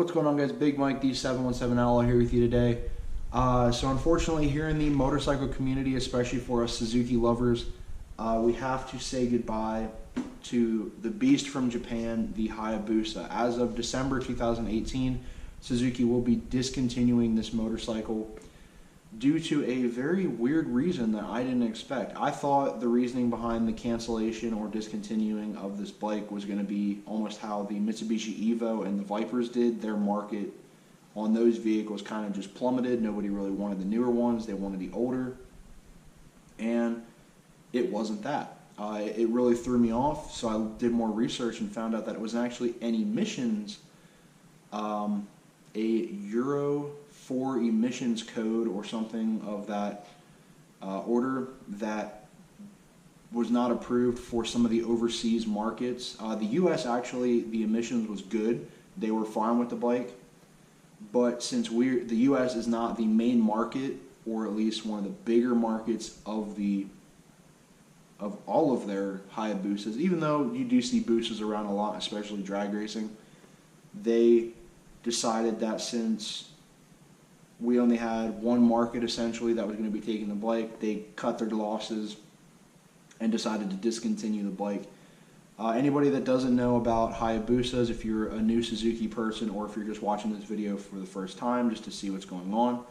what's going on, guys? Big Mike D717L here with you today. So unfortunately, here in the motorcycle community, especially for us Suzuki lovers, we have to say goodbye to the beast from Japan, the Hayabusa. As of December 2018, Suzuki will be discontinuing this motorcycle due to a very weird reason that I didn't expect. I thought the reasoning behind the cancellation or discontinuing of this bike was going to be almost how the Mitsubishi Evo and the Vipers did. Their market on those vehicles kind of just plummeted. Nobody really wanted the newer ones. They wanted the older. And it wasn't that. It really threw me off, so I did more research and found out that it was actually an emissions, a Euro 4 emissions code or something of that order that was not approved for some of the overseas markets. The US actually, the emissions was good. They were fine with the bike. But since the US is not the main market, or at least one of the bigger markets of all of their Hayabusas, even though you do see Busas around a lot, especially drag racing, they decided that since we only had one market essentially that was going to be taking the bike, they cut their losses and decided to discontinue the bike. Anybody that doesn't know about Hayabusas, if you're a new Suzuki person or if you're just watching this video for the first time just to see what's going on,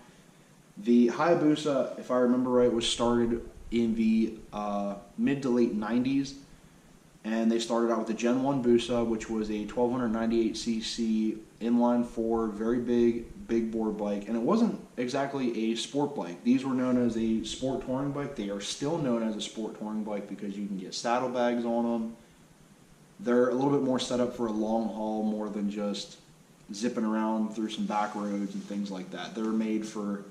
the Hayabusa, if I remember right, was started in the mid to late 90s, and they started out with the Gen 1 Busa, which was a 1298cc inline 4, very big bore bike, and it wasn't exactly a sport bike. These were known as a sport touring bike. They are still known as a sport touring bike because you can get saddlebags on them. They're a little bit more set up for a long haul, more than just zipping around through some back roads and things like that. They're made for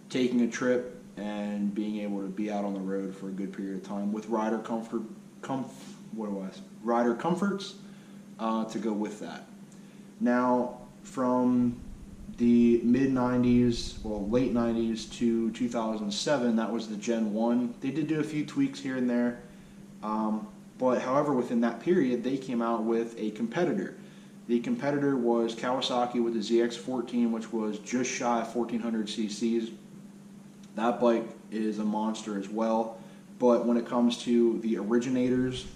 taking a trip and being able to be out on the road for a good period of time with rider comforts to go with that. Now, from the mid-90s, well, late 90s to 2007, that was the Gen 1. They did do a few tweaks here and there, but however, within that period, they came out with a competitor. The competitor was Kawasaki with the ZX-14, which was just shy of 1,400 cc's. That bike is a monster as well, but when it comes to the originators,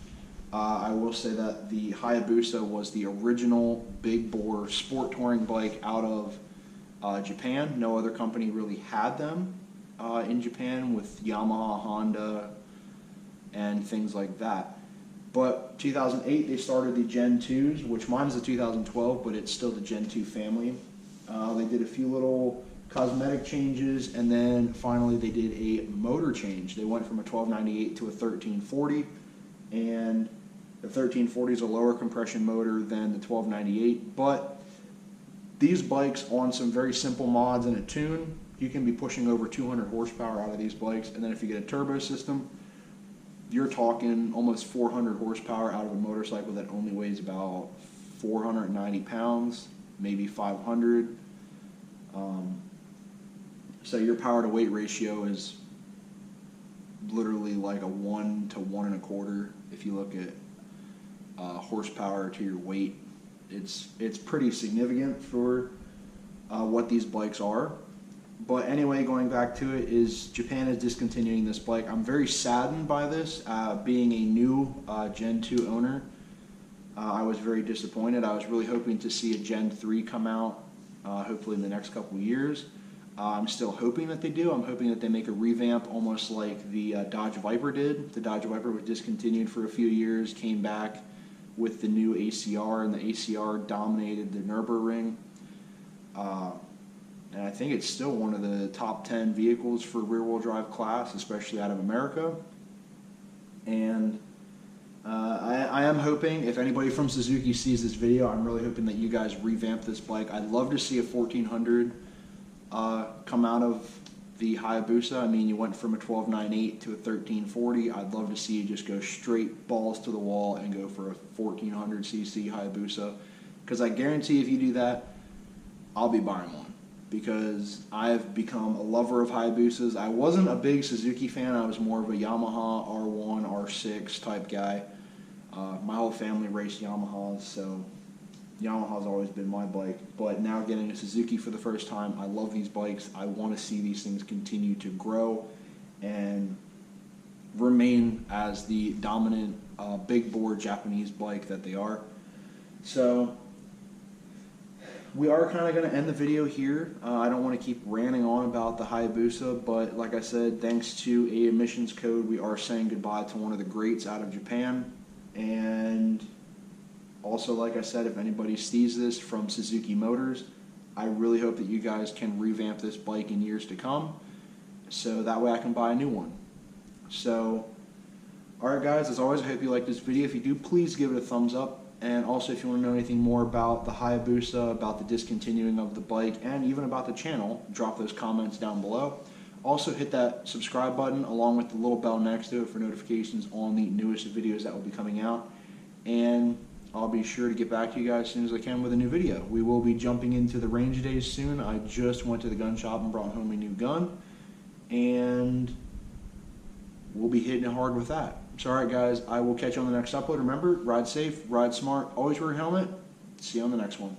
I will say that the Hayabusa was the original big bore sport touring bike out of Japan. No other company really had them in Japan, with Yamaha, Honda, and things like that. But 2008 they started the Gen 2s, which mine's the 2012, but it's still the Gen 2 family. They did a few little cosmetic changes, and then finally they did a motor change. They went from a 1298 to a 1340, and the 1340 is a lower compression motor than the 1298, but these bikes, on some very simple mods and a tune, you can be pushing over 200 horsepower out of these bikes. And then if you get a turbo system, you're talking almost 400 horsepower out of a motorcycle that only weighs about 490 pounds, maybe 500. So your power to weight ratio is literally like a 1 to 1 1/4 if you look at horsepower to your weight. It's pretty significant for what these bikes are. But anyway, going back to it, is Japan is discontinuing this bike. I'm very saddened by this. Being a new Gen 2 owner, I was very disappointed. I was really hoping to see a Gen 3 come out, hopefully in the next couple of years. I'm still hoping that they do. I'm hoping that they make a revamp almost like the Dodge Viper did. The Dodge Viper was discontinued for a few years, came back with the new ACR, and the ACR dominated the Nürburgring. And I think it's still one of the top 10 vehicles for rear-wheel drive class, especially out of America. And I am hoping, if anybody from Suzuki sees this video, I'm really hoping that you guys revamp this bike. I'd love to see a 1400 come out of the Hayabusa. I mean, you went from a 1298 to a 1340. I'd love to see you just go straight balls to the wall and go for a 1400cc Hayabusa, because I guarantee if you do that, I'll be buying one, because I've become a lover of Hayabusas. I wasn't a big Suzuki fan. I was more of a Yamaha R1, R6 type guy. My whole family raced Yamahas, so Yamaha's always been my bike, but now getting a Suzuki for the first time, I love these bikes. I want to see these things continue to grow and remain as the dominant big bore Japanese bike that they are. So we are kind of going to end the video here. I don't want to keep ranting on about the Hayabusa, but like I said, thanks to a emissions code, we are saying goodbye to one of the greats out of Japan. And also, like I said, if anybody sees this from Suzuki Motors, I really hope that you guys can revamp this bike in years to come, so that way I can buy a new one. So, alright guys, as always, I hope you like this video. If you do, please give it a thumbs up. And also, if you want to know anything more about the Hayabusa, about the discontinuing of the bike, and even about the channel, drop those comments down below. Also, hit that subscribe button along with the little bell next to it for notifications on the newest videos that will be coming out. And I'll be sure to get back to you guys as soon as I can with a new video. We will be jumping into the range days soon. I just went to the gun shop and brought home a new gun, and we'll be hitting it hard with that. So alright guys, I will catch you on the next upload. Remember, ride safe, ride smart, always wear a helmet. See you on the next one.